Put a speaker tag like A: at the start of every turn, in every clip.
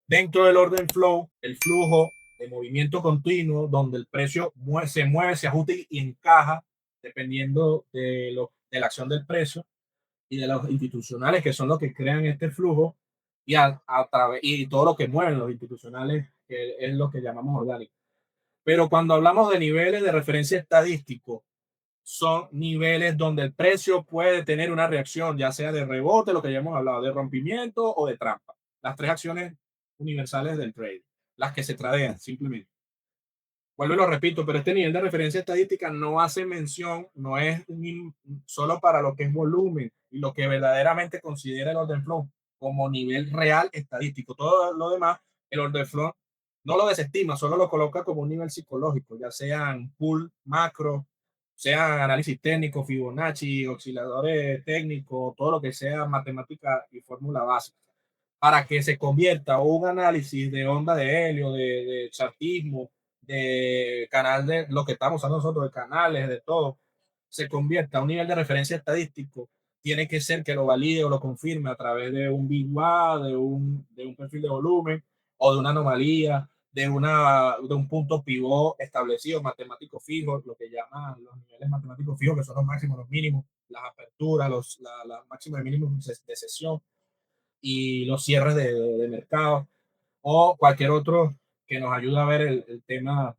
A: Dentro del orden flow, el flujo de movimiento continuo, donde el precio se mueve, se ajusta y encaja dependiendo de la acción del precio y de los institucionales que son los que crean este flujo y todo lo que mueven los institucionales, que es lo que llamamos orgánico. Pero cuando hablamos de niveles de referencia estadístico, son niveles donde el precio puede tener una reacción, ya sea de rebote, lo que ya hemos hablado, de rompimiento o de trampa. Las tres acciones universales del trade, las que se tradean simplemente. Vuelvo y lo repito, pero este nivel de referencia estadística no hace mención, no es solo para lo que es volumen y lo que verdaderamente considera el order flow como nivel real estadístico. Todo lo demás, el order flow no lo desestima, solo lo coloca como un nivel psicológico, ya sean pool, macro, sean análisis técnico, Fibonacci, osciladores técnicos, todo lo que sea matemática y fórmula básica, para que se convierta un análisis de onda de helio, de chartismo, de canal de lo que estamos usando nosotros, de canales, de todo, se convierta a un nivel de referencia estadístico, tiene que ser que lo valide o lo confirme a través de un Big WA, de un perfil de volumen o de una anomalía, de un punto pivot establecido, matemático fijo, lo que llaman los niveles matemáticos fijos, que son los máximos, los mínimos, las aperturas, la máxima y mínimos de sesión y los cierres de mercado o cualquier otro que nos ayude a ver el tema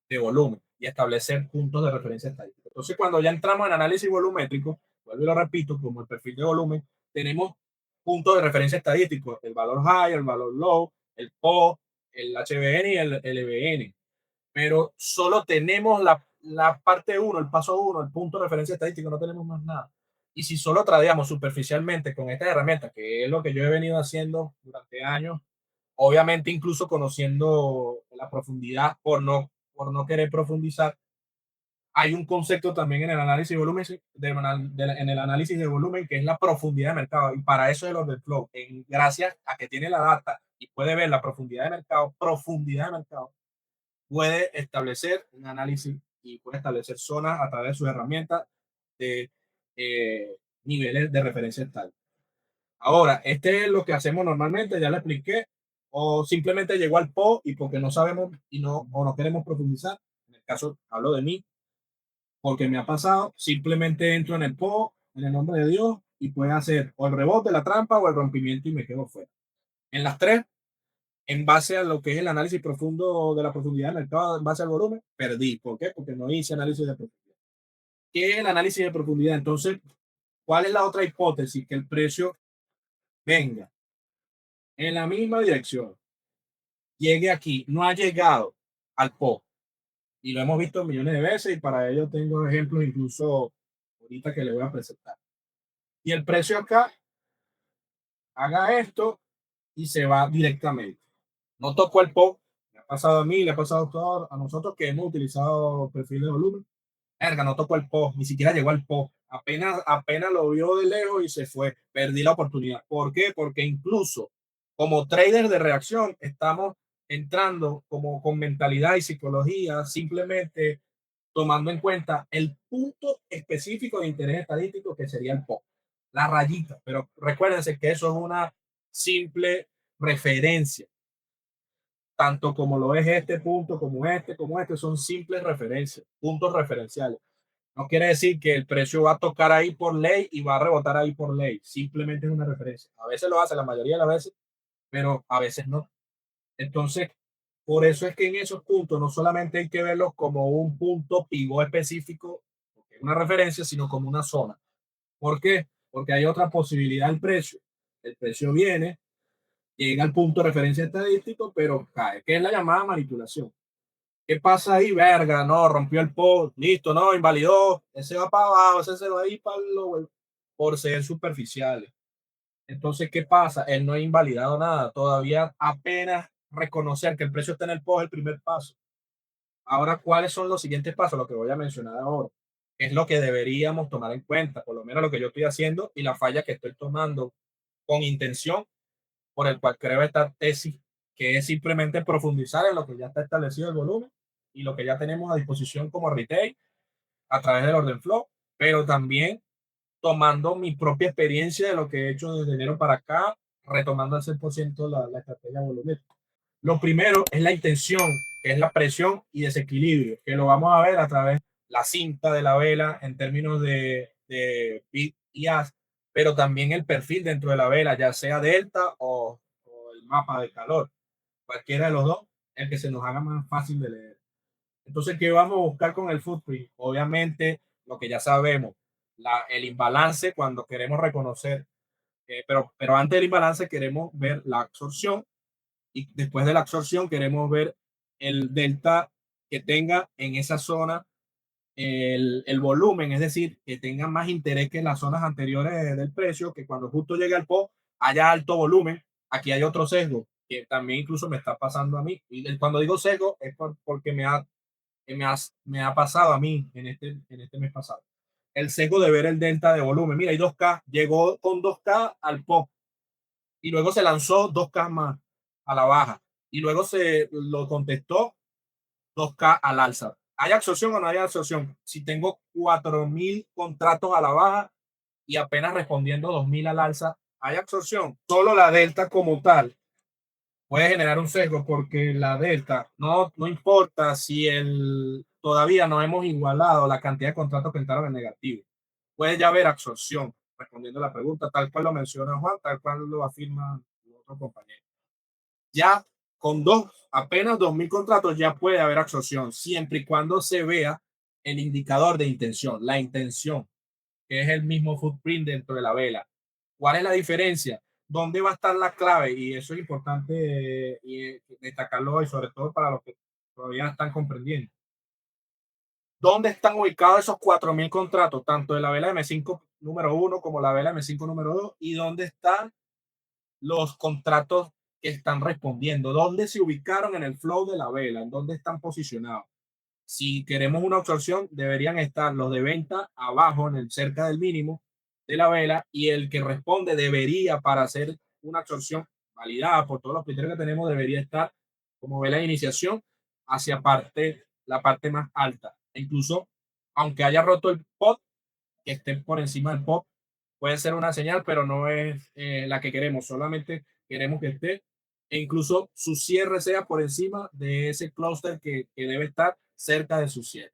A: de volumen y establecer puntos de referencia estadística. Entonces, cuando ya entramos en análisis volumétrico, vuelvo y lo repito, como el perfil de volumen, tenemos puntos de referencia estadísticos, el valor high, el valor low, el PO, el HBN y el LBN. Pero solo tenemos la parte uno, el paso uno, el punto de referencia estadístico, no tenemos más nada. Y si solo tradeamos superficialmente con estas herramientas, que es lo que yo he venido haciendo durante años, obviamente incluso conociendo la profundidad por no querer profundizar, hay un concepto también en el análisis de volumen, en el análisis de volumen que es la profundidad de mercado. Y para eso es el order flow. Gracias a que tiene la data y puede ver la profundidad de mercado, puede establecer un análisis y puede establecer zonas a través de sus herramientas de niveles de referencia tal. Ahora, este es lo que hacemos normalmente, ya lo expliqué, o simplemente llegó al PO y porque no sabemos y no, o no queremos profundizar, en el caso hablo de mí, porque me ha pasado, simplemente entro en el PO, en el nombre de Dios, y puede hacer o el rebote, la trampa o el rompimiento y me quedo fuera. En las tres, en base a lo que es el análisis profundo de la profundidad del mercado, en base al volumen, perdí. ¿Por qué? Porque no hice análisis de profundidad. ¿Qué es el análisis de profundidad? Entonces, ¿cuál es la otra hipótesis? Que el precio venga en la misma dirección, llegue aquí, no ha llegado al PO. Y lo hemos visto millones de veces y para ello tengo ejemplos incluso ahorita que le voy a presentar. Y el precio acá haga esto y se va directamente. No tocó el PO. Me ha pasado a mí, le ha pasado a todos, a nosotros que hemos utilizado perfil de volumen. Verga, no tocó el PO, ni siquiera llegó al PO. Apenas lo vio de lejos y se fue. Perdí la oportunidad. ¿Por qué? Porque incluso como trader de reacción estamos entrando como con mentalidad y psicología, simplemente tomando en cuenta el punto específico de interés estadístico que sería el PO, la rayita. Pero recuérdense que eso es una simple referencia, tanto como lo es este punto, como este, son simples referencias, puntos referenciales. No quiere decir que el precio va a tocar ahí por ley y va a rebotar ahí por ley. Simplemente es una referencia. A veces lo hace, la mayoría de las veces, pero a veces no. Entonces, por eso es que en esos puntos no solamente hay que verlos como un punto pivot específico, porque es una referencia, sino como una zona. ¿Por qué? Porque hay otra posibilidad del precio. El precio viene, llega al punto de referencia estadístico, pero cae, que es la llamada manipulación. ¿Qué pasa ahí? Verga, no, rompió el post, listo, no, invalidó, ese va para abajo, ese se va a ir para el lower, por ser superficiales. Entonces, ¿qué pasa? Él no ha invalidado nada, todavía apenas reconocer que el precio está en el post es el primer paso. Ahora, ¿cuáles son los siguientes pasos? Lo que voy a mencionar ahora. Es lo que deberíamos tomar en cuenta, por lo menos lo que yo estoy haciendo y la falla que estoy tomando con intención, por el cual creo esta tesis, que es simplemente profundizar en lo que ya está establecido el volumen y lo que ya tenemos a disposición como retail a través del orden flow, pero también tomando mi propia experiencia de lo que he hecho desde enero para acá, retomando al 100% la estrategia volumétrica. Lo primero es la intención, que es la presión y desequilibrio, que lo vamos a ver a través de la cinta de la vela en términos de bit y as, pero también el perfil dentro de la vela, ya sea delta o el mapa de calor, cualquiera de los dos, el que se nos haga más fácil de leer. Entonces, ¿qué vamos a buscar con el footprint? Obviamente, lo que ya sabemos, el imbalance cuando queremos reconocer, pero antes del imbalance queremos ver la absorción y después de la absorción queremos ver el delta que tenga en esa zona el volumen, es decir, que tenga más interés que en las zonas anteriores del precio, que cuando justo llegue al PO haya alto volumen. Aquí hay otro sesgo que también incluso me está pasando a mí. Y cuando digo sesgo es porque me ha pasado a mí en este mes pasado. El sesgo de ver el delta de volumen. Mira, hay 2K, llegó con 2K al PO y luego se lanzó 2K más a la baja y luego se lo contestó 2K al alza. ¿Hay absorción o no hay absorción? Si tengo 4.000 contratos a la baja y apenas respondiendo 2.000 al alza, ¿hay absorción? Solo la delta como tal puede generar un sesgo porque la delta no importa si todavía no hemos igualado la cantidad de contratos que entraron en negativo. Puede ya haber absorción, respondiendo a la pregunta, tal cual lo menciona Juan, tal cual lo afirma otro compañero. Ya con apenas 2.000 contratos ya puede haber absorción, siempre y cuando se vea el indicador de intención, la intención, que es el mismo footprint dentro de la vela. ¿Cuál es la diferencia? ¿Dónde va a estar la clave? Y eso es importante destacarlo hoy, sobre todo para los que todavía están comprendiendo. ¿Dónde están ubicados esos 4.000 contratos, tanto de la vela M5 número 1 como la vela M5 número 2? ¿Y dónde están los contratos que están respondiendo? ¿Dónde se ubicaron en el flow de la vela? ¿En dónde están posicionados? Si queremos una absorción, deberían estar los de venta abajo, cerca del mínimo de la vela, y el que responde debería, para hacer una absorción validada por todos los criterios que tenemos, debería estar como vela de iniciación hacia la parte más alta. E incluso, aunque haya roto el pot, que esté por encima del pot, puede ser una señal, pero no es la que queremos. Solamente queremos que esté, e incluso su cierre sea por encima de ese clúster que debe estar cerca de su cierre.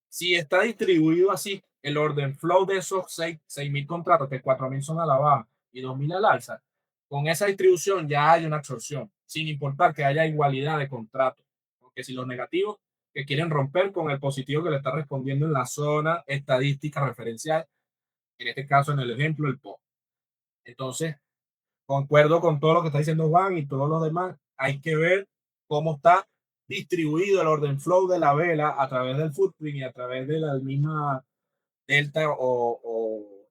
A: Si está distribuido así, el orden flow de esos 6.000 contratos, que 4.000 son a la baja y 2.000 al alza, con esa distribución ya hay una absorción, sin importar que haya igualdad de contratos. Porque si los negativos que quieren romper con el positivo que le está respondiendo en la zona estadística referencial, en este caso en el ejemplo, el PO. Entonces, concuerdo con todo lo que está diciendo Juan y todos los demás. Hay que ver cómo está distribuido el orden flow de la vela a través del footprint y a través de la misma delta o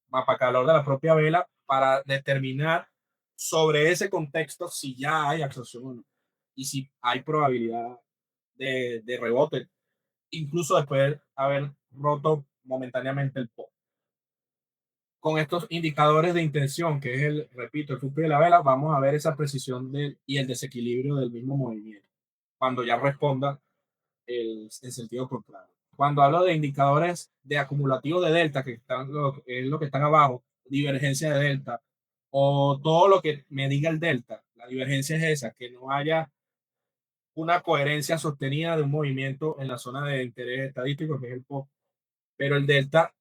A: mapa calor de la propia vela para determinar sobre ese contexto si ya hay absorción o no y si hay probabilidad de rebote, incluso después de haber roto momentáneamente el PO. Con estos indicadores de intención, que es repito, el footprint de la vela, vamos a ver esa precisión y el desequilibrio del mismo movimiento, cuando ya responda el sentido contrario. Cuando hablo de indicadores de acumulativo de delta, que es lo que están abajo, divergencia de delta, o todo lo que me diga el delta, la divergencia es esa, que no haya una coherencia sostenida de un movimiento en la zona de interés estadístico, que es el PO, pero el delta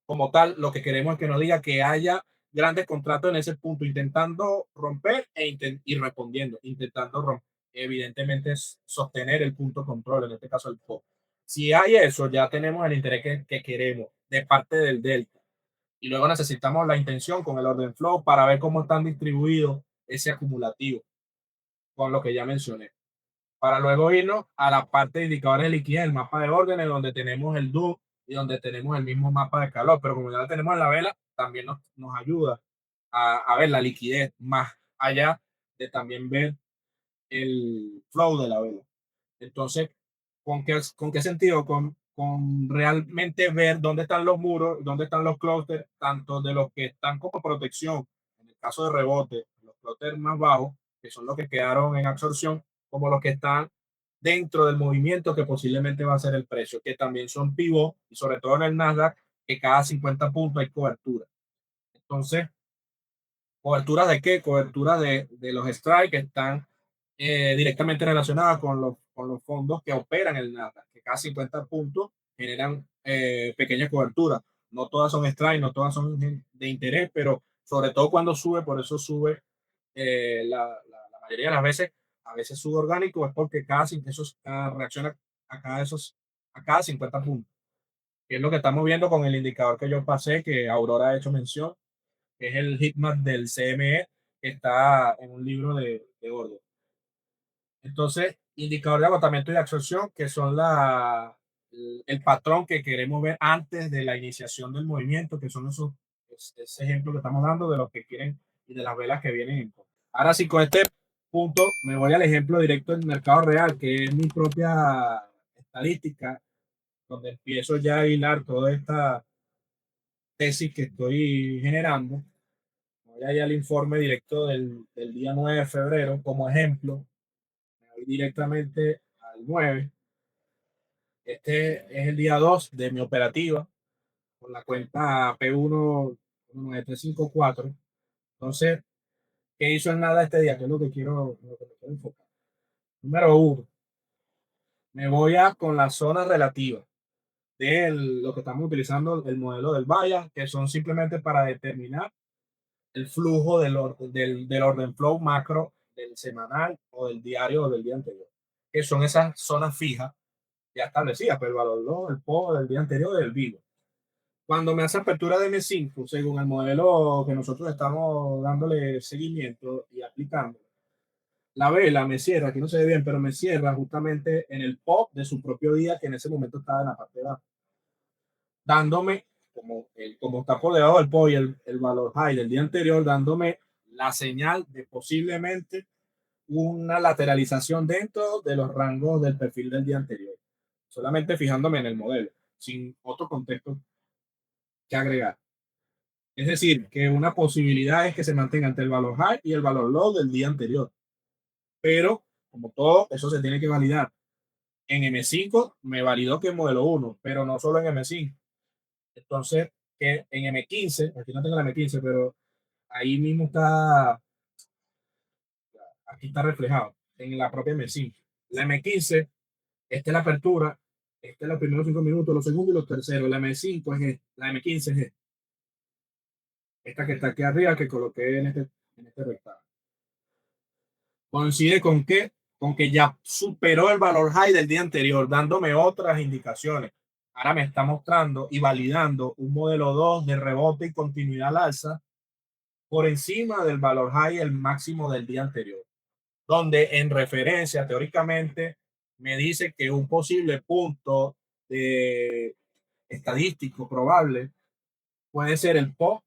A: como tal, lo que queremos es que nos diga que haya grandes contratos en ese punto, intentando romper y respondiendo, intentando romper, evidentemente es sostener el punto control, en este caso el PO. Si hay eso, ya tenemos el interés que queremos de parte del delta. Y luego necesitamos la intención con el orden flow para ver cómo están distribuidos ese acumulativo, con lo que ya mencioné, para luego irnos a la parte de indicadores de liquidez, el mapa de órdenes, donde tenemos el DO y donde tenemos el mismo mapa de calor, pero como ya lo tenemos en la vela, también nos ayuda a ver la liquidez más allá de también ver el flow de la vela. Entonces, con qué sentido? Con realmente ver dónde están los muros, dónde están los clústeres, tanto de los que están como protección, en el caso de rebote, los clústeres más bajos, que son los que quedaron en absorción, como los que están dentro del movimiento que posiblemente va a ser el precio, que también son pivot, y sobre todo en el Nasdaq, que cada 50 puntos hay cobertura. Entonces, ¿Coberturas de qué? Coberturas de los strikes que están directamente relacionadas con los fondos que operan el Nasdaq, que cada 50 puntos generan pequeñas coberturas. No todas son strikes, no todas son de interés, pero sobre todo cuando sube, por eso sube la mayoría de las veces, a veces sube orgánico, es porque esos reacciona a cada 50 puntos, que es lo que estamos viendo con el indicador que yo pasé, que Aurora ha hecho mención, que es el heatmap del CME, que está en un libro de Gordon. Entonces, indicador de agotamiento y de absorción, que son el patrón que queremos ver antes de la iniciación del movimiento, que son ese ejemplo que estamos dando de los que quieren y de las velas que vienen en contra. Ahora sí, con este punto me voy al ejemplo directo del mercado real, que es mi propia estadística, donde empiezo ya a hilar toda esta tesis que estoy generando. Voy allá al informe directo del día 9 de febrero como ejemplo. Me voy directamente al 9. Este es el día 2 de mi operativa con la cuenta P19354. Entonces, ¿qué hizo el nada este día? ¿Qué es lo que me quiero enfocar? Número uno, me voy a con la zona relativa de lo que estamos utilizando, el modelo del Vaya, que son simplemente para determinar el flujo del orden flow macro del semanal o del diario o del día anterior, que son esas zonas fijas ya establecidas, pero el valor low, el PO del día anterior y el vivo. Cuando me hace apertura de M5, según el modelo que nosotros estamos dándole seguimiento y aplicando, la vela me cierra, aquí no se ve bien, pero me cierra justamente en el PO de su propio día, que en ese momento estaba en la parte de abajo, dándome, como está por debajo del PO y el valor high del día anterior, dándome la señal de posiblemente una lateralización dentro de los rangos del perfil del día anterior, solamente fijándome en el modelo, sin otro contexto que agregar. Es decir, que una posibilidad es que se mantenga entre el valor high y el valor low del día anterior. Pero, como todo, eso se tiene que validar. En M5 me validó que es modelo 1, pero no solo en M5. Entonces, que en M15, aquí no tengo la M15, pero ahí mismo está, aquí está reflejado, en la propia M5. La M15, esta es la apertura, esta es los primeros 5 minutos, los segundos y los terceros. La M5 la M15 es esta que está aquí arriba, que coloqué en este rectángulo. Coincide con que ya superó el valor high del día anterior, dándome otras indicaciones. Ahora me está mostrando y validando un modelo 2 de rebote y continuidad al alza por encima del valor high, el máximo del día anterior, donde en referencia, teóricamente, me dice que un posible punto de estadístico probable puede ser el PO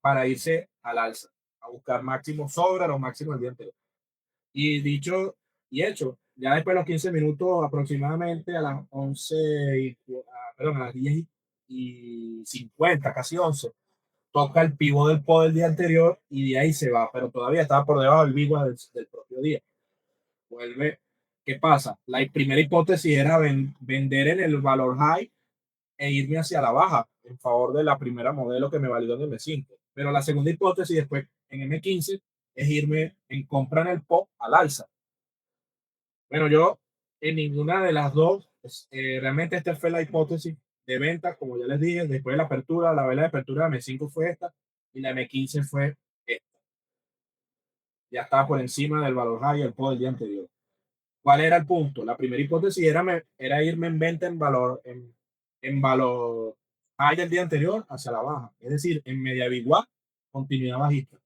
A: para irse al alza, a buscar máximo sobre los máximos del día anterior. Y dicho y hecho, ya después de los 15 minutos aproximadamente a las 11, perdón, a las 10:50, casi 11, toca el pivot del PO del día anterior y de ahí se va, pero todavía estaba por debajo del VIGUA del propio día. Vuelve, ¿qué pasa? La primera hipótesis era vender en el valor high e irme hacia la baja en favor de la primera modelo que me validó en M5. Pero la segunda hipótesis después en M15 es irme en compra en el PO al alza. Bueno, yo en ninguna de las dos, realmente esta fue la hipótesis de venta, como ya les dije, después de la apertura, la vela de apertura de M5 fue esta y la M15 fue esta. Ya estaba por encima del valor high y el PO del día anterior. ¿Cuál era el punto? La primera hipótesis era irme en venta en valor high del día anterior hacia la baja, es decir, en media biguá, continuidad bajista.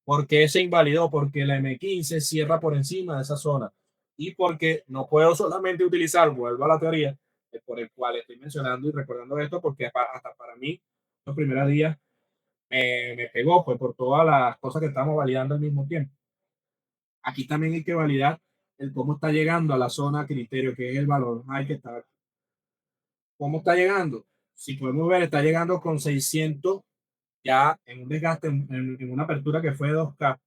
A: ¿Por qué se invalidó? Porque la M15 cierra por encima de esa zona y porque no puedo solamente utilizar, vuelvo a la teoría, por el cual estoy mencionando y recordando esto, porque hasta para mí los primeros días me pegó pues, por todas las cosas que estamos validando al mismo tiempo. Aquí también hay que validar el cómo está llegando a la zona criterio, que es el valor hay que estar. ¿Cómo está llegando? Si podemos ver, está llegando con 600 ya en un desgaste, en una apertura que fue 2K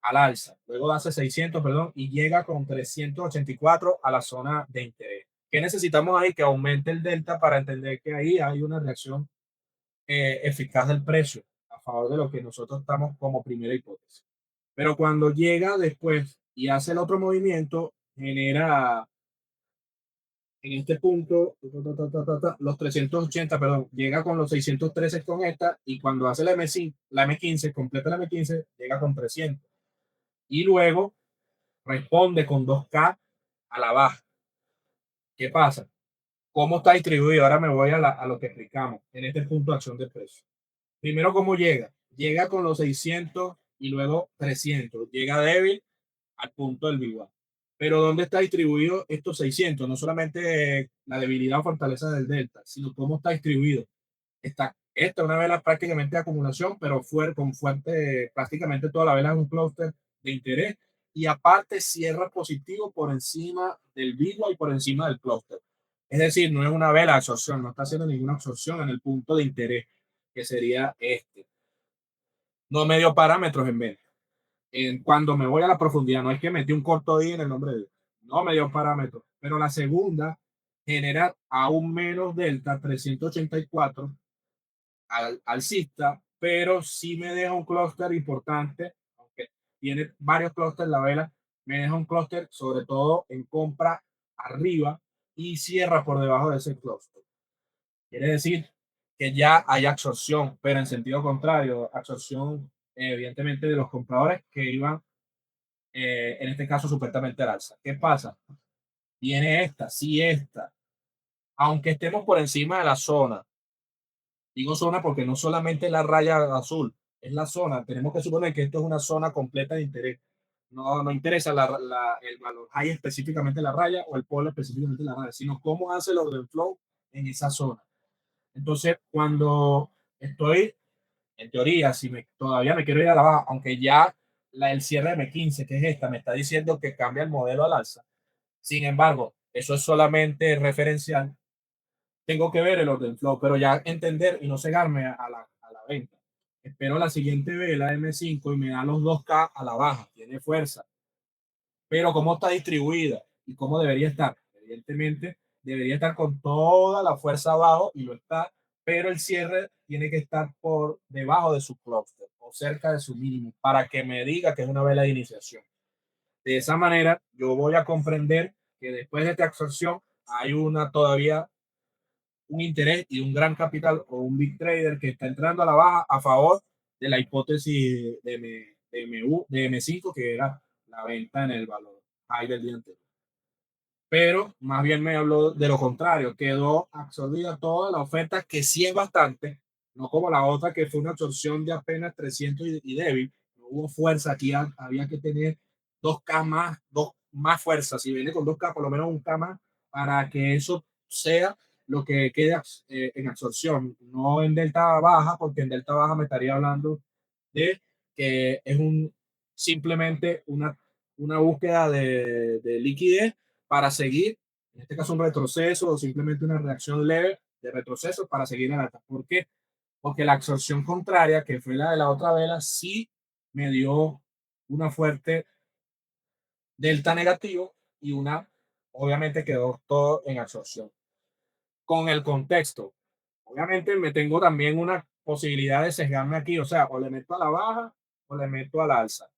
A: al alza. Luego hace 600, perdón, y llega con 384 a la zona de interés. ¿Qué necesitamos ahí? Que aumente el delta para entender que ahí hay una reacción eficaz del precio favor de lo que nosotros estamos como primera hipótesis. Pero cuando llega después y hace el otro movimiento, genera en este punto los 380, perdón, llega con los 613 con esta y cuando hace la M15, completa la M15, llega con 300. Y luego responde con 2K a la baja. ¿Qué pasa? ¿Cómo está distribuido? Ahora me voy a lo que explicamos en este punto de acción de precio. Primero, ¿cómo llega? Llega con los 600 y luego 300. Llega débil al punto del Big One. Pero ¿dónde está distribuido estos 600? No solamente la debilidad o fortaleza del delta, sino cómo está distribuido. Esta es una vela prácticamente de acumulación, pero con fuerte, prácticamente toda la vela es un clúster de interés y aparte cierra positivo por encima del Big One y por encima del clúster. Es decir, no es una vela de absorción, no está haciendo ninguna absorción en el punto de interés, que sería este. No me dio parámetros en vela. Cuando me voy a la profundidad, no es que metí un corto día en el nombre de Dios, no me dio parámetros, pero la segunda genera aún menos delta 384 alcista, pero sí me deja un clúster importante, aunque tiene varios clústeres la vela, me deja un clúster sobre todo en compra arriba y cierra por debajo de ese clúster. Quiere decir que ya hay absorción, pero en sentido contrario, absorción evidentemente de los compradores que iban en este caso supuestamente al alza. ¿Qué pasa? Viene esta, sí esta, aunque estemos por encima de la zona, digo zona porque no solamente la raya azul, es la zona, tenemos que suponer que esto es una zona completa de interés. No interesa el valor high específicamente la raya o el polo específicamente la raya, sino cómo hace el order flow en esa zona. Entonces, cuando estoy, en teoría, si todavía me quiero ir a la baja, aunque ya el cierre de M15, que es esta, me está diciendo que cambia el modelo al alza. Sin embargo, eso es solamente referencial. Tengo que ver el orden flow, pero ya entender y no cegarme a la venta. Espero la siguiente vela M5 y me da los 2K a la baja. Tiene fuerza. Pero ¿cómo está distribuida y cómo debería estar? Evidentemente, debería estar con toda la fuerza abajo y lo está, pero el cierre tiene que estar por debajo de su clúster o cerca de su mínimo para que me diga que es una vela de iniciación. De esa manera, yo voy a comprender que después de esta absorción hay todavía un interés y un gran capital o un big trader que está entrando a la baja a favor de la hipótesis de M5, que era la venta en el valor high del día anterior. Pero más bien me habló de lo contrario, quedó absorbida toda la oferta, que sí es bastante, no como la otra que fue una absorción de apenas 300 y débil, no hubo fuerza, aquí había que tener 2K más, más fuerza, si viene con 2K, por lo menos 1K más, para que eso sea lo que quede en absorción, no en delta baja, porque en delta baja me estaría hablando de que es simplemente una búsqueda de liquidez para seguir, en este caso un retroceso o simplemente una reacción leve de retroceso para seguir en alta. ¿Por qué? Porque la absorción contraria, que fue la de la otra vela, sí me dio una fuerte delta negativo y obviamente quedó todo en absorción. Con el contexto, obviamente me tengo también una posibilidad de sesgarme aquí, o sea, o le meto a la baja o le meto al alza.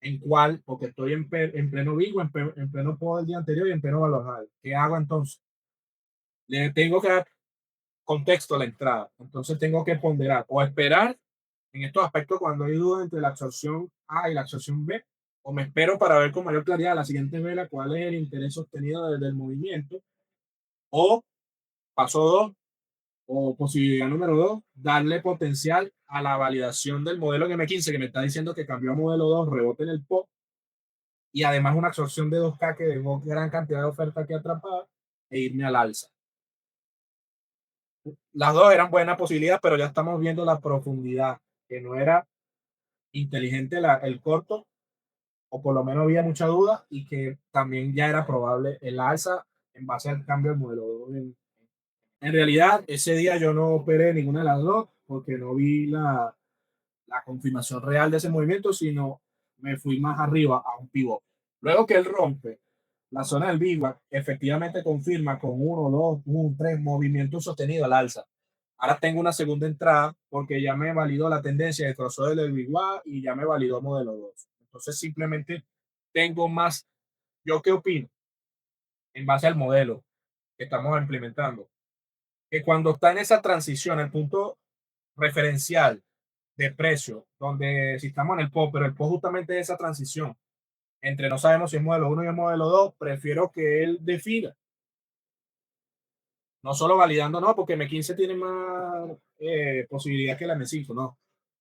A: ¿En cuál? Porque estoy en pleno vivo, en pleno poder del día anterior y en pleno valor. ¿Qué hago entonces? Le tengo que dar contexto a la entrada. Entonces tengo que ponderar o esperar en estos aspectos cuando hay dudas entre la absorción A y la absorción B, o me espero para ver con mayor claridad la siguiente vela cuál es el interés sostenido desde el movimiento, o paso 2, o posibilidad número 2, darle potencial a la validación del modelo en M15 que me está diciendo que cambió a modelo 2, rebote en el PO, y además una absorción de 2K que dejó gran cantidad de oferta que atrapada e irme al alza. Las dos eran buenas posibilidades, pero ya estamos viendo la profundidad, que no era inteligente el corto, o por lo menos había mucha duda, y que también ya era probable el alza en base al cambio del modelo. En realidad, ese día yo no operé ninguna de las dos porque no vi la confirmación real de ese movimiento, sino me fui más arriba a un pivot. Luego que él rompe la zona del Big Mac, efectivamente confirma con uno, dos, un, tres movimientos sostenidos al alza. Ahora tengo una segunda entrada porque ya me validó la tendencia de crossover del Big y ya me validó modelo 2. Entonces simplemente tengo más. ¿Yo qué opino? En base al modelo que estamos implementando, que cuando está en esa transición, el punto referencial de precio, donde si estamos en el PO, pero el PO justamente es esa transición entre no sabemos si es modelo uno y es modelo 2, prefiero que él defina, no solo validando, no, porque M15 tiene más posibilidad que la M5, no.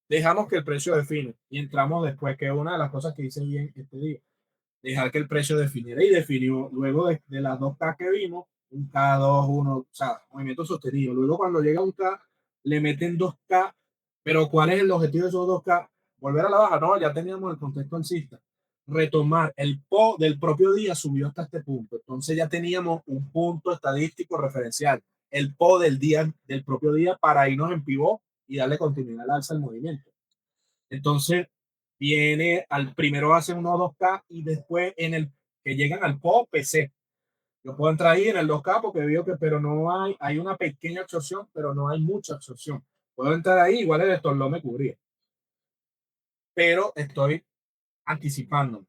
A: Dejamos que el precio define y entramos después, que es una de las cosas que hice bien este día, dejar que el precio definiera y definió luego de las dos K que vimos, un K, 2, 1, o sea, movimiento sostenido. Luego cuando llega un K, le meten 2K, pero ¿cuál es el objetivo de esos 2K? Volver a la baja, no, ya teníamos el contexto alcista. Retomar el PO del propio día subió hasta este punto. Entonces ya teníamos un punto estadístico referencial, el PO del día, del propio día para irnos en pivot y darle continuidad al alza al movimiento. Entonces, viene al primero hace uno 2K y después en el que llegan al PO PC. Yo puedo entrar ahí en el 2K porque veo que, pero no hay una pequeña absorción, pero no hay mucha absorción. Puedo entrar ahí, igual el stop loss me cubría, pero estoy anticipando.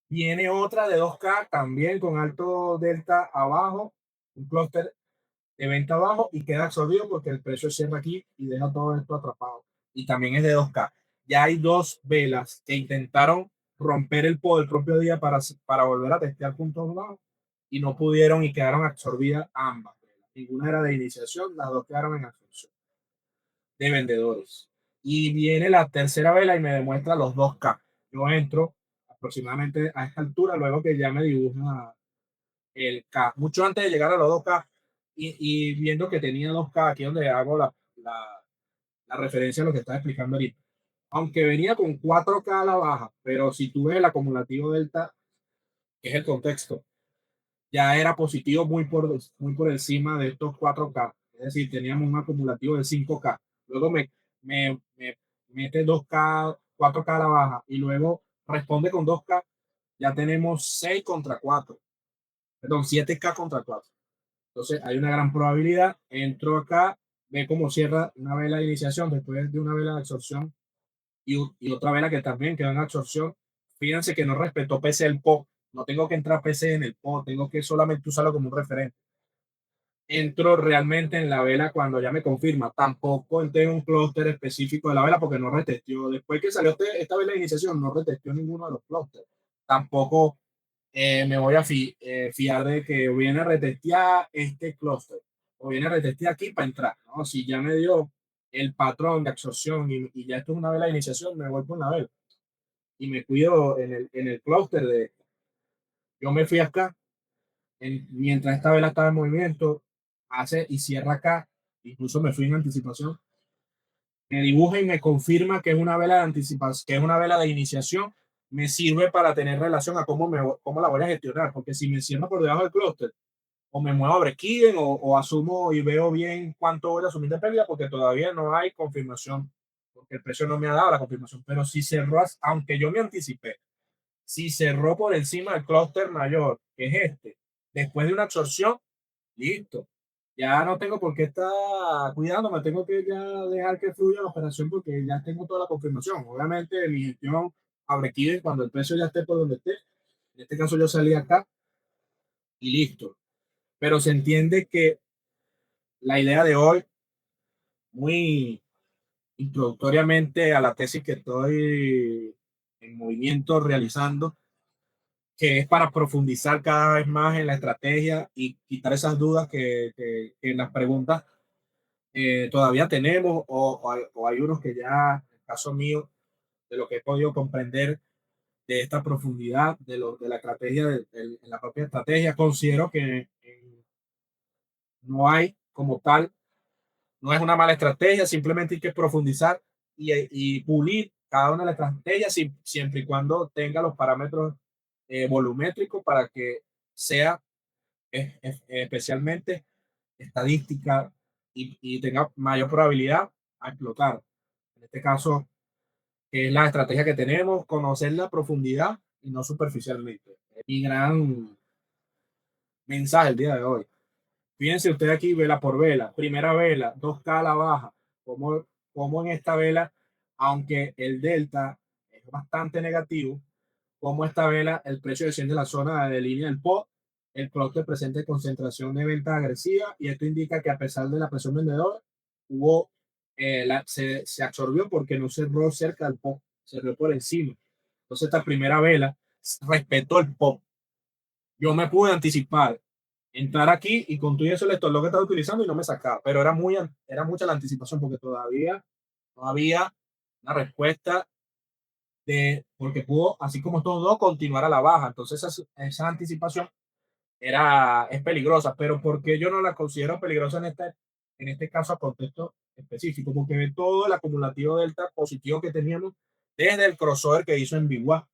A: Viene otra de 2K también con alto delta abajo, un clúster de venta abajo y queda absorbido porque el precio cierra aquí y deja todo esto atrapado. Y también es de 2K. Ya hay dos velas que intentaron romper el poder del propio día para volver a testear puntos bajos y no pudieron y quedaron absorbidas ambas velas. Ninguna era de iniciación, las dos quedaron en absorción de vendedores. Y viene la tercera vela y me demuestra los 2K. Yo entro aproximadamente a esta altura, luego que ya me dibuja el K, mucho antes de llegar a los 2K y viendo que tenía 2K, aquí donde hago la referencia a lo que estaba explicando ahorita. Aunque venía con 4K a la baja, pero si tú ves el acumulativo delta, que es el contexto, ya era positivo muy por encima de estos 4K. Es decir, teníamos un acumulativo de 5K. Luego me mete 2K, 4K a la baja y luego responde con 2K. Ya tenemos 6 contra 4. Perdón, 7K contra 4. Entonces hay una gran probabilidad. Entro acá, ve cómo cierra una vela de iniciación después de una vela de absorción y otra vela que también quedó en absorción. Fíjense que no respetó PC el PO. No tengo que entrar PC en el PO, tengo que solamente usarlo como un referente. Entro realmente en la vela cuando ya me confirma. Tampoco entré en un clúster específico de la vela porque no retestió. Después que salió esta vela de iniciación, no retestió ninguno de los clústeres. Tampoco me voy a fiar de que viene a retestear este clúster o viene a retestear aquí para entrar, ¿no? Si ya me dio el patrón de absorción y ya esto es una vela de iniciación, me voy con la vela y me cuido en el clúster de. Yo me fui acá, mientras esta vela estaba en movimiento, hace y cierra acá, incluso me fui en anticipación, me dibuja y me confirma que es una vela de anticipación, que es una vela de iniciación, me sirve para tener relación a cómo la voy a gestionar, porque si me cierro por debajo del clúster, o me muevo a break-even o asumo y veo bien cuánto voy a asumir de pérdida porque todavía no hay confirmación, porque el precio no me ha dado la confirmación. Pero si cerró, aunque yo me anticipé, si cerró por encima del clúster mayor, que es este, después de una absorción, listo. Ya no tengo por qué estar cuidando, me tengo que ya dejar que fluya la operación porque ya tengo toda la confirmación. Obviamente mi gestión a break-even cuando el precio ya esté por donde esté. En este caso yo salí acá y listo. Pero se entiende que la idea de hoy, muy introductoriamente a la tesis que estoy en movimiento realizando, que es para profundizar cada vez más en la estrategia y quitar esas dudas que en las preguntas todavía tenemos o hay unos que ya, en el caso mío, de lo que he podido comprender de esta profundidad de la estrategia, en la propia estrategia, considero que no hay como tal. No es una mala estrategia, simplemente hay que profundizar y pulir cada una de las estrategias siempre y cuando tenga los parámetros volumétricos para que sea especialmente estadística y tenga mayor probabilidad a explotar. En este caso, que es la estrategia que tenemos, conocer la profundidad y no superficialmente. Es mi gran mensaje el día de hoy. Fíjense usted aquí, vela por vela. Primera vela, 2K a la baja. Como, como en esta vela, aunque el delta es bastante negativo, como esta vela, el precio desciende en la zona de línea del PO, el clúster presenta concentración de venta agresiva y esto indica que a pesar de la presión vendedora, hubo, se absorbió porque no cerró cerca del PO, cerró por encima. Entonces esta primera vela respetó el PO. Yo me pude anticipar, entrar aquí y con todo eso el stop loss que estaba utilizando y no me sacaba, pero era mucha la anticipación porque todavía no había una respuesta de, porque pudo, así como estos dos, continuar a la baja. Entonces esa anticipación es peligrosa, pero porque yo no la considero peligrosa en este caso a contexto específico, porque ve todo el acumulativo delta positivo que teníamos desde el crossover que hizo en Biguá.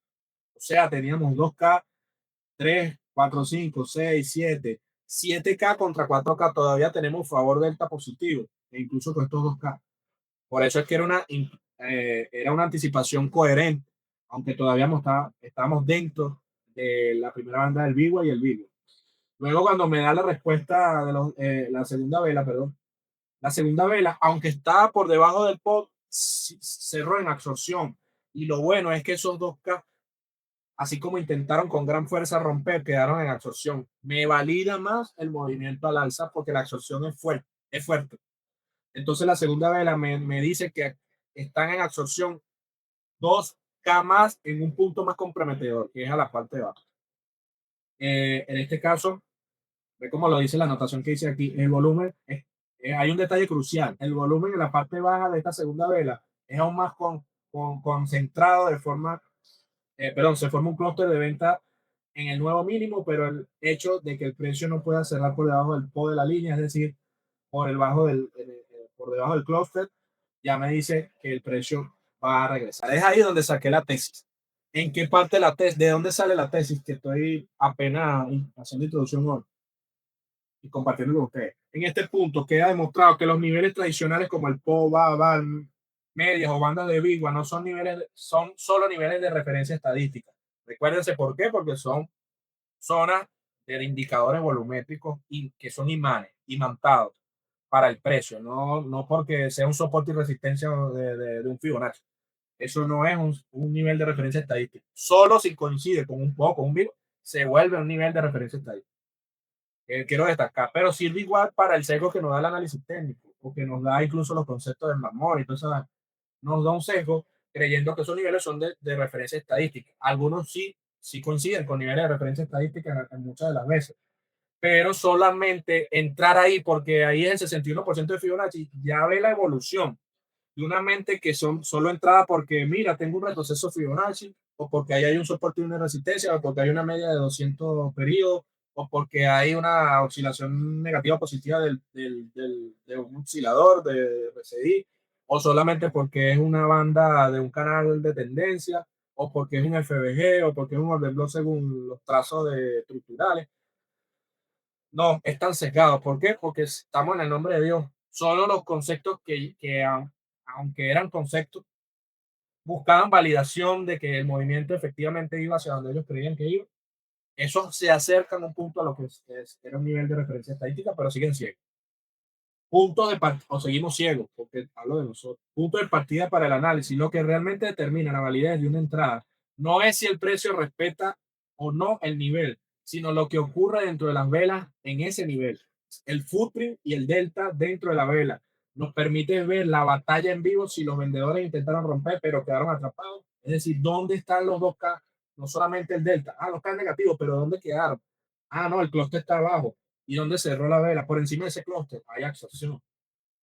A: O sea, teníamos 2K, 3, 4, 5, 6, 7, 7K contra 4K. Todavía tenemos favor delta positivo, e incluso con estos 2K. Por eso es que era una anticipación coherente, aunque todavía estábamos dentro de la primera banda del Bigua y el Vigo. Luego, cuando me da la respuesta de la segunda vela, perdón, la segunda vela, aunque estaba por debajo del pot, cerró en absorción. Y lo bueno es que esos 2K, así como intentaron con gran fuerza romper, quedaron en absorción. Me valida más el movimiento al alza porque la absorción es fuerte. Es fuerte. Entonces la segunda vela me dice que están en absorción 2K más en un punto más comprometedor, que es a la parte de abajo. En este caso, ve como lo dice la anotación que dice aquí, el volumen, hay un detalle crucial, el volumen en la parte baja de esta segunda vela es aún más concentrado de forma, perdón, se forma un clúster de venta en el nuevo mínimo, pero el hecho de que el precio no pueda cerrar por debajo del PO de la línea, es decir, por debajo del clúster, ya me dice que el precio va a regresar. Es ahí donde saqué la tesis. ¿En qué parte de la tesis? ¿De dónde sale la tesis? Que estoy apenas haciendo introducción hoy y compartiendo con ustedes. En este punto queda demostrado que los niveles tradicionales como el PO, BA, medias o bandas de Bigua no son niveles, son solo niveles de referencia estadística. Recuérdense por qué, porque son zonas de indicadores volumétricos y que son imanes, imantados para el precio, no porque sea un soporte y resistencia de un Fibonacci. Eso no es un nivel de referencia estadística. Solo si coincide con un poco, con un vivo, se vuelve un nivel de referencia estadística. Quiero destacar, pero sirve igual para el sesgo que nos da el análisis técnico, porque nos da incluso los conceptos del mamor y todo eso, nos da un sesgo creyendo que esos niveles son de referencia estadística. Algunos sí coinciden con niveles de referencia estadística en muchas de las veces, pero solamente entrar ahí porque ahí es el 61% de Fibonacci, ya ve la evolución de una mente que son solo entrada porque, mira, tengo un retroceso Fibonacci, o porque ahí hay un soporte y una resistencia, o porque hay una media de 200 periodos, o porque hay una oscilación negativa o positiva de un oscilador de RSI, o solamente porque es una banda de un canal de tendencia, o porque es un FBG, o porque es un orden block según los trazos estructurales. No, están sesgados. ¿Por qué? Porque estamos en el nombre de Dios. Solo los conceptos aunque eran conceptos, buscaban validación de que el movimiento efectivamente iba hacia donde ellos creían que iba. Eso se acercan un punto a lo que era un nivel de referencia estadística, pero siguen ciegos. Punto de partida, o seguimos ciegos, porque hablo de nosotros. Punto de partida para el análisis. Lo que realmente determina la validez de una entrada no es si el precio respeta o no el nivel, sino lo que ocurre dentro de las velas en ese nivel. El footprint y el delta dentro de la vela nos permite ver la batalla en vivo si los vendedores intentaron romper, pero quedaron atrapados. Es decir, ¿dónde están los 2K? No solamente el delta. Ah, los K negativos, pero ¿dónde quedaron? Ah, no, el clúster está abajo. ¿Y dónde cerró la vela? Por encima de ese clúster hay absorción.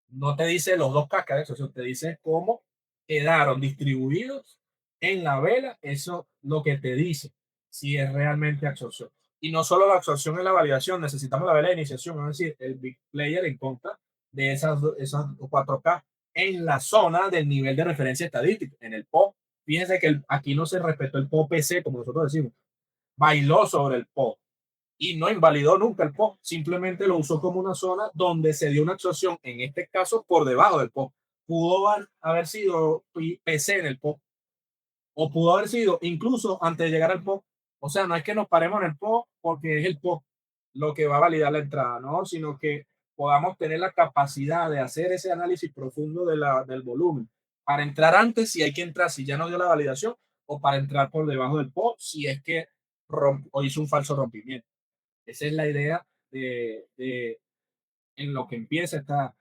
A: No te dice los 2K de absorción, te dice cómo quedaron distribuidos en la vela. Eso lo que te dice si es realmente absorción. Y no solo la absorción en la validación, necesitamos la vela de iniciación, es decir, el big player en contra de esas 4K en la zona del nivel de referencia estadístico, en el PO. Fíjense que aquí no se respetó el PO PC, como nosotros decimos, bailó sobre el PO y no invalidó nunca el PO, simplemente lo usó como una zona donde se dio una absorción, en este caso por debajo del PO. Pudo haber sido PC en el PO, o pudo haber sido incluso antes de llegar al PO. O sea, no es que nos paremos en el PO porque es el PO. lo que va a validar la entrada, ¿no? Sino que podamos tener la capacidad de hacer ese análisis profundo del volumen para entrar antes si hay que entrar, si ya no dio la validación, o para entrar por debajo del PO si es que o hizo un falso rompimiento. Esa es la idea en lo que empieza esta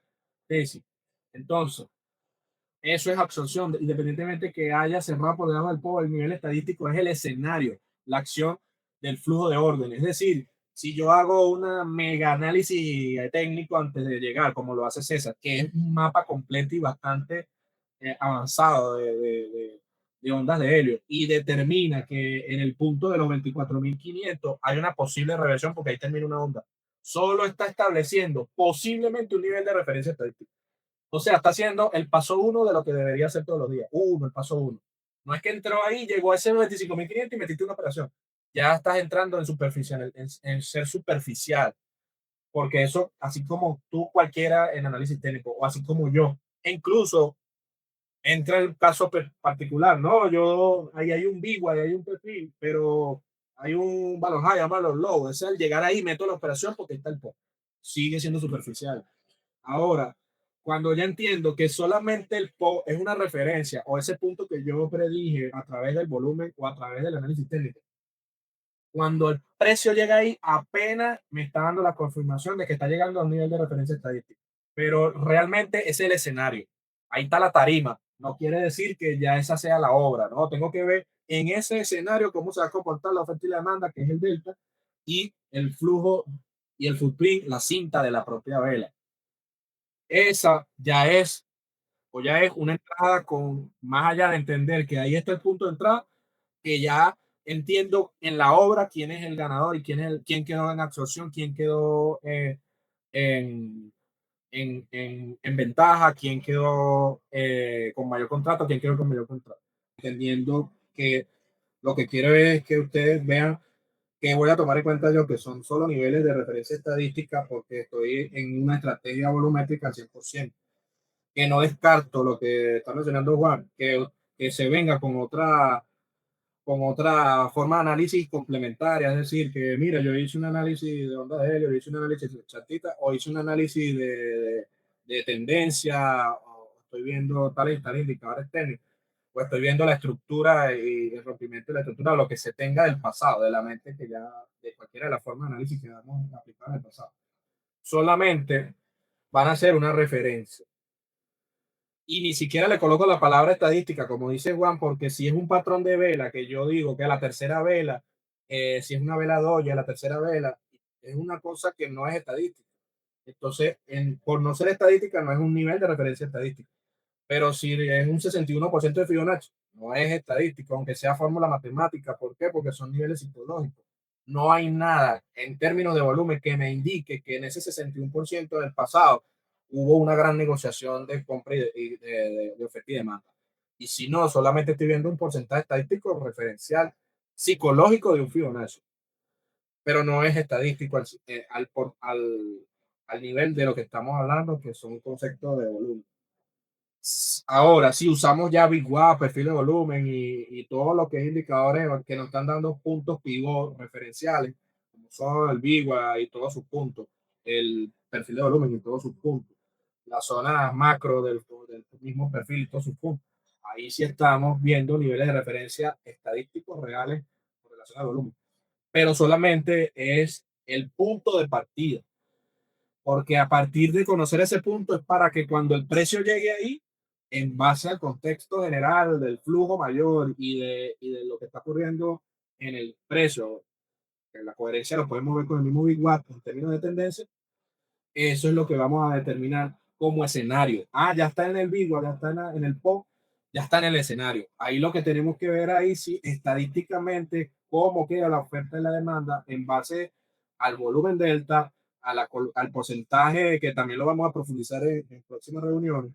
A: tesis. Entonces, eso es absorción, independientemente que haya cerrado por debajo del PO, el nivel estadístico es el escenario, la acción del flujo de orden. Es decir, si yo hago una mega análisis técnico antes de llegar, como lo hace César, que es un mapa completo y bastante avanzado de ondas de helio, y determina que en el punto de los 24.500 hay una posible reversión porque ahí termina una onda, solo está estableciendo posiblemente un nivel de referencia estadística. O sea, está haciendo el paso uno de lo que debería hacer todos los días. Uno, el paso uno. No es que entró ahí, llegó a ese 25.500 y metiste una operación. Ya estás entrando en superficial, en ser superficial. Porque eso, así como tú cualquiera en análisis técnico, o así como yo, e incluso entra el caso particular, ¿no? Yo, ahí hay un big, ahí hay un perfil, pero hay un valor high, valor low. Es el llegar ahí, meto la operación porque está el pop. Sigue siendo superficial. Ahora, cuando ya entiendo que solamente el PO es una referencia o ese punto que yo predije a través del volumen o a través del análisis técnico, cuando el precio llega ahí, apenas me está dando la confirmación de que está llegando a un nivel de referencia estadística. Pero realmente es el escenario. Ahí está la tarima. No quiere decir que ya esa sea la obra, ¿no? Tengo que ver en ese escenario cómo se va a comportar la oferta y la demanda, que es el delta, y el flujo y el footprint, la cinta de la propia vela. Esa ya es o ya es una entrada con más allá de entender que ahí está el punto de entrada, que ya entiendo en la obra quién es el ganador y quién quedó en absorción, quién quedó en, en ventaja, quién quedó con mayor contrato, quién quedó con mayor contrato. Entendiendo que lo que quiero es que ustedes vean que voy a tomar en cuenta yo que son solo niveles de referencia estadística porque estoy en una estrategia volumétrica al 100%, que no descarto lo que está mencionando Juan, que se venga con otra forma de análisis complementaria, es decir, que mira, yo hice un análisis de onda de helio, yo hice un análisis de chatita, o hice un análisis de tendencia, o estoy viendo tales indicadores técnicos, o estoy viendo la estructura y el rompimiento de la estructura, lo que se tenga del pasado, de la mente que ya, de cualquiera de las formas de análisis que hemos aplicado en el pasado. Solamente van a ser una referencia y ni siquiera le coloco la palabra estadística, como dice Juan, porque si es un patrón de vela, que yo digo que a la tercera vela, si es una vela doya, la tercera vela, es una cosa que no es estadística. Entonces, por no ser estadística, no es un nivel de referencia estadística. Pero si es un 61% de Fibonacci, no es estadístico, aunque sea fórmula matemática. ¿Por qué? Porque son niveles psicológicos. No hay nada en términos de volumen que me indique que en ese 61% del pasado hubo una gran negociación de compra de oferta y demanda. Y si no, solamente estoy viendo un porcentaje estadístico referencial psicológico de un Fibonacci, pero no es estadístico al nivel de lo que estamos hablando, que son conceptos de volumen. Ahora, si usamos ya Big WAP, perfil de volumen y todo lo que es indicadores que nos están dando puntos pivot referenciales, como son el Big WAP y todos sus puntos, el perfil de volumen y todos sus puntos, la zona macro del mismo perfil y todos sus puntos. Ahí sí estamos viendo niveles de referencia estadísticos reales con relación al volumen, pero solamente es el punto de partida, porque a partir de conocer ese punto es para que cuando el precio llegue ahí, en base al contexto general del flujo mayor y de lo que está ocurriendo en el precio, en la coherencia lo podemos ver con el mismo Big Watt en términos de tendencia, eso es lo que vamos a determinar como escenario. Ah, ya está en el Big Watt, ya está en el PO, ya está en el escenario. Ahí lo que tenemos que ver ahí, sí, estadísticamente, cómo queda la oferta y la demanda en base al volumen delta, al porcentaje, que también lo vamos a profundizar en próximas reuniones,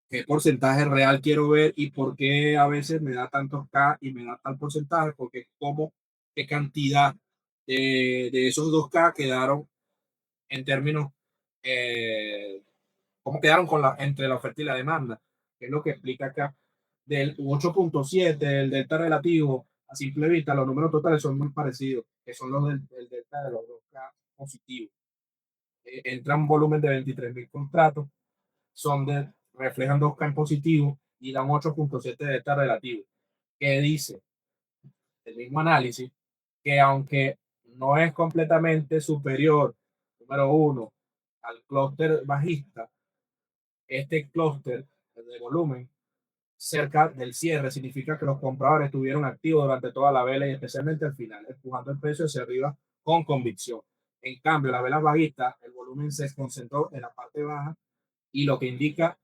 A: qué porcentaje real quiero ver y por qué a veces me da tantos K y me da tal porcentaje, porque como qué cantidad de esos 2K quedaron en términos, cómo quedaron entre la oferta y la demanda, que es lo que explica acá. Del 8.7, el delta relativo, a simple vista, los números totales son muy parecidos, que son los del delta de los 2K positivo. Entra un volumen de 23.000 contratos, reflejan 2K en positivo y dan 8.7 de delta relativo, que dice el mismo análisis que aunque no es completamente superior, número uno, al clúster bajista, este clúster de volumen cerca del cierre significa que los compradores estuvieron activos durante toda la vela y especialmente al final, empujando el precio hacia arriba con convicción. En cambio, las velas bajistas, el volumen se concentró en la parte baja y lo que indica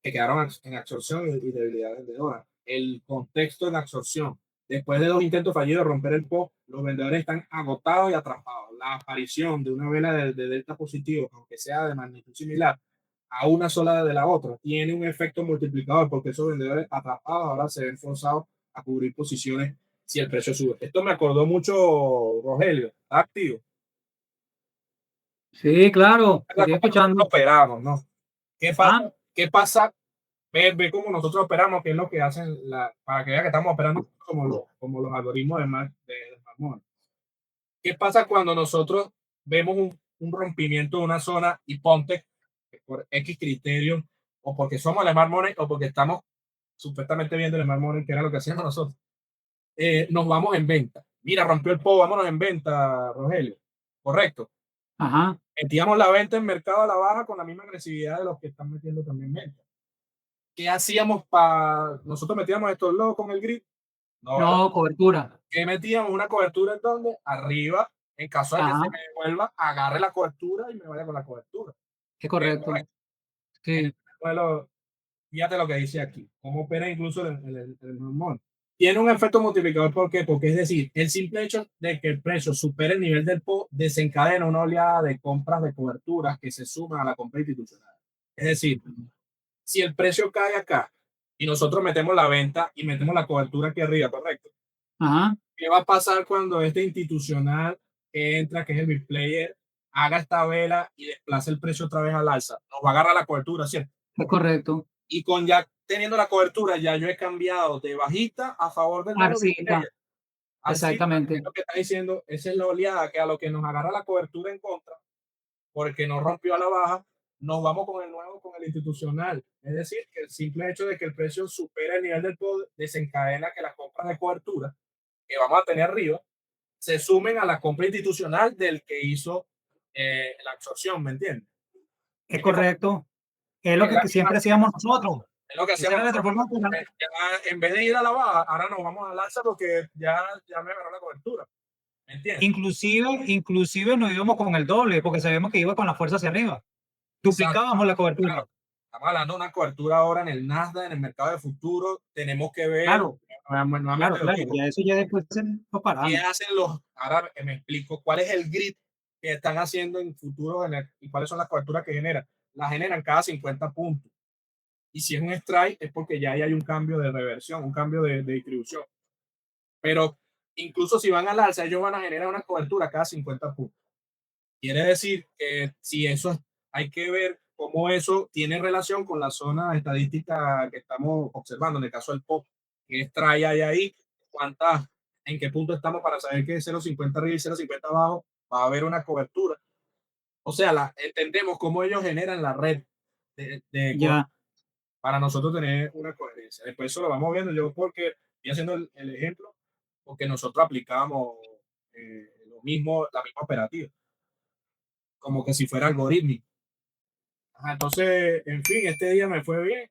A: que quedaron en absorción y debilidad vendedora. El contexto en absorción. Después de 2 intentos fallidos de romper el PO, los vendedores están agotados y atrapados. La aparición de una vela de delta positivo, aunque sea de magnitud similar a una sola de la otra, tiene un efecto multiplicador porque esos vendedores atrapados ahora se ven forzados a cubrir posiciones si el precio sube. Esto me acordó mucho, Rogelio, ¿está activo?
B: Sí, claro, te
A: La
B: estoy
A: cosa nosotros
B: escuchando.
A: operamos, ¿no? ¿Qué
B: Ah,
A: pasa? ¿Qué pasa? Ve cómo nosotros operamos, qué es lo que hacen, para que vea que estamos operando como los algoritmos de Marmón. ¿Qué pasa cuando nosotros vemos un rompimiento de una zona y ponte por X criterio, o porque somos el Smart Money, o porque estamos supuestamente viendo el Smart Money, que era lo que hacíamos nosotros? Nos vamos en venta. Mira, rompió el PO, vámonos en venta, Rogelio. Correcto.
B: ajá.
A: Metíamos la venta en mercado a la baja con la misma agresividad de los que están metiendo también venta. ¿Qué hacíamos para nosotros metíamos estos logos con el grid? No, ¿verdad?
B: No, cobertura.
A: ¿Qué metíamos? Una cobertura en donde arriba, en caso de que se
B: Ajá,
A: me devuelva, agarre la cobertura y me vaya con la cobertura.
B: es
A: Es
B: correcto.
A: correcto. En el
B: Sí,
A: modelo, fíjate lo que dice aquí, cómo opera incluso el hormón. Tiene un efecto multiplicador, ¿por qué? Porque es decir, el simple hecho de que el precio supere el nivel del PO desencadena una oleada de compras de coberturas que se suman a la compra institucional. Es decir, si el precio cae acá y nosotros metemos la venta y metemos la cobertura aquí arriba, correcto.
B: ajá,
A: ¿Qué va a pasar cuando este institucional que entra, que es el big player, haga esta vela y desplace el precio otra vez al alza? Nos va a agarrar la cobertura, ¿cierto?
B: es correcto.
A: Y con ya teniendo la cobertura, ya yo he cambiado de bajita a favor del nuevo big
B: Arcilla,
A: player. Así es
B: exactamente.
A: lo que está diciendo, esa es la oleada que a lo que nos agarra la cobertura en contra, porque no rompió a la baja, nos vamos con el nuevo, con el institucional. Es decir, que el simple hecho de que el precio supera el nivel del poder desencadena que las compras de cobertura que vamos a tener arriba se sumen a la compra institucional del que hizo la absorción, ¿me entiendes?
B: Es
A: Es,
B: correcto. Es lo
A: es la
B: que
A: misma,
B: siempre hacíamos nosotros.
A: es lo que
B: Esa
A: hacíamos
B: era nuestra
A: nosotros.
B: forma de operar.
A: Ya, en vez de ir a la baja, ahora nos vamos al alza porque ya me agarró la cobertura, ¿me entiendes?
B: Inclusive nos íbamos con el doble, porque sabíamos que iba con la fuerza hacia arriba.
A: Exacto.
B: Duplicábamos la cobertura.
A: Claro, estamos hablando de una cobertura ahora en el Nasdaq, en el mercado de futuro. Tenemos que ver,
B: Claro,
A: nuevamente
B: claro,
A: lo
B: claro.
A: digo,
B: Ya eso ya después se lo
A: qué
B: paramos.
A: hacen ahora me explico, cuál es el grid que están haciendo en futuro y cuáles son las coberturas que generan. Las generan cada 50 puntos. Y si es un strike es porque ya hay un cambio de reversión, un cambio de distribución. Pero incluso si van al alza, ellos van a generar una cobertura cada 50 puntos. Quiere decir que si eso hay que ver cómo eso tiene relación con la zona estadística que estamos observando, en el caso del POP, qué strike hay ahí, cuántas, en qué punto estamos para saber que 0.50 arriba y 0.50 abajo va a haber una cobertura. O sea, entendemos cómo ellos generan la red de
B: Ya,
A: para nosotros tener una coherencia. Después eso lo vamos viendo yo porque estoy haciendo el ejemplo, porque nosotros aplicamos lo mismo, la misma operativa, como que si fuera algorítmico. Ajá, entonces, en fin, este día me fue bien.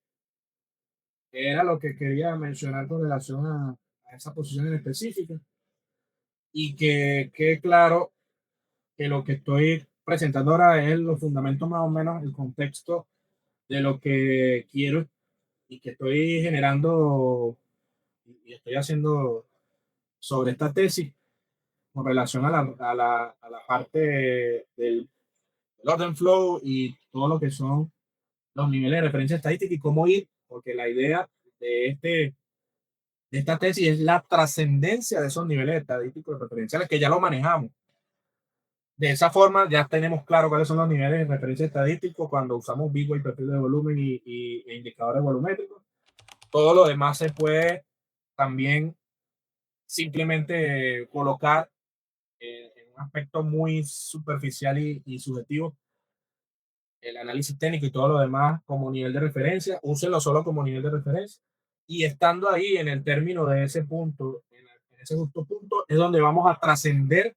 A: Era lo que quería mencionar con relación a esa posición en específica y que quede claro que lo que estoy presentando ahora es los fundamentos más o menos, el contexto de lo que quiero y que estoy generando y estoy haciendo sobre esta tesis con relación a la parte del orden flow y todo lo que son los niveles de referencia estadística y cómo ir, porque la idea de, este, de esta tesis es la trascendencia de esos niveles estadísticos referenciales que ya lo manejamos. De esa forma ya tenemos claro cuáles son los niveles de referencia estadísticos cuando usamos Big Way, perfil de volumen e indicadores volumétricos. Todo lo demás se puede también simplemente colocar en aspecto muy superficial y subjetivo, el análisis técnico y todo lo demás como nivel de referencia, úsenlo solo como nivel de referencia. Y estando ahí en el término de ese punto, en ese justo punto, es donde vamos a trascender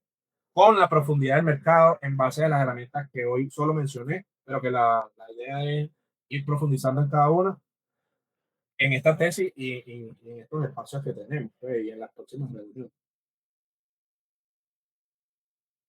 A: con la profundidad del mercado en base a las herramientas que hoy solo mencioné, pero que la idea es ir profundizando en cada una en esta tesis y en estos espacios que tenemos pues, y en las próximas reuniones.